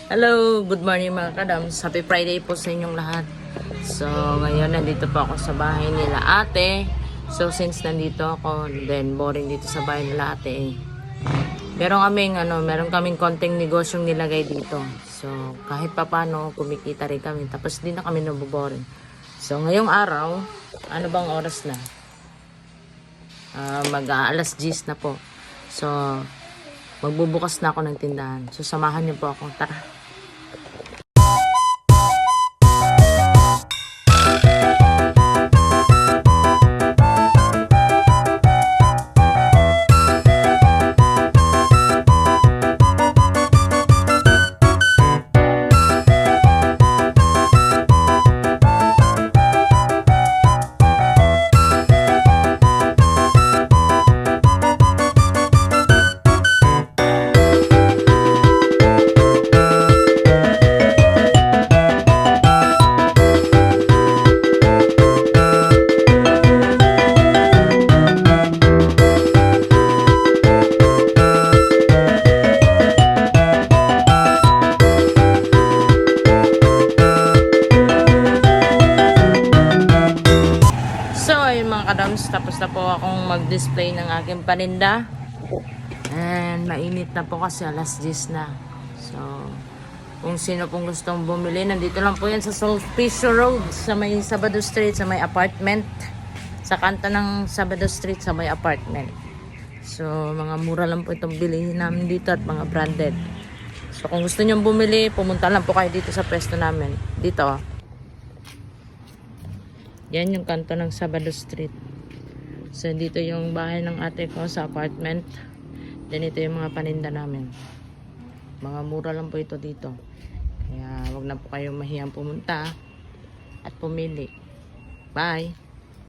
Hello, good morning mga kadams. Happy Friday po sa inyong lahat. So, ngayon nandito po ako sa bahay nila ate. So, since nandito ako, then boring dito sa bahay nila ate. Meron kaming konting negosyong nilagay dito. So, kahit papano, kumikita rin kami. Tapos di na kami naboboring. So, ngayong araw, ano bang oras na? Mag-aalas 10 na po. So, magbubukas na ako ng tindahan. So, samahan niyo po ako. Tara. Mga kadams, tapos na po akong mag-display ng aking paninda and mainit na po kasi alas 10 na. So kung sino pong gustong bumili, nandito lang po yan sa Sulpicio Road sa may Sabado Street, sa may apartment, sa kanta ng Sabado Street sa may apartment. So mga mura lang po itong bilihin namin dito at mga branded. So kung gusto nyo bumili, pumunta lang po kayo dito sa pwesto namin dito. Yan yung kanto ng Sabado Street. So, dito yung bahay ng ate ko sa apartment. Then, ito yung mga paninda namin. Mga mura lang po ito dito. Kaya, wag na po kayong mahiyang pumunta at pumili. Bye!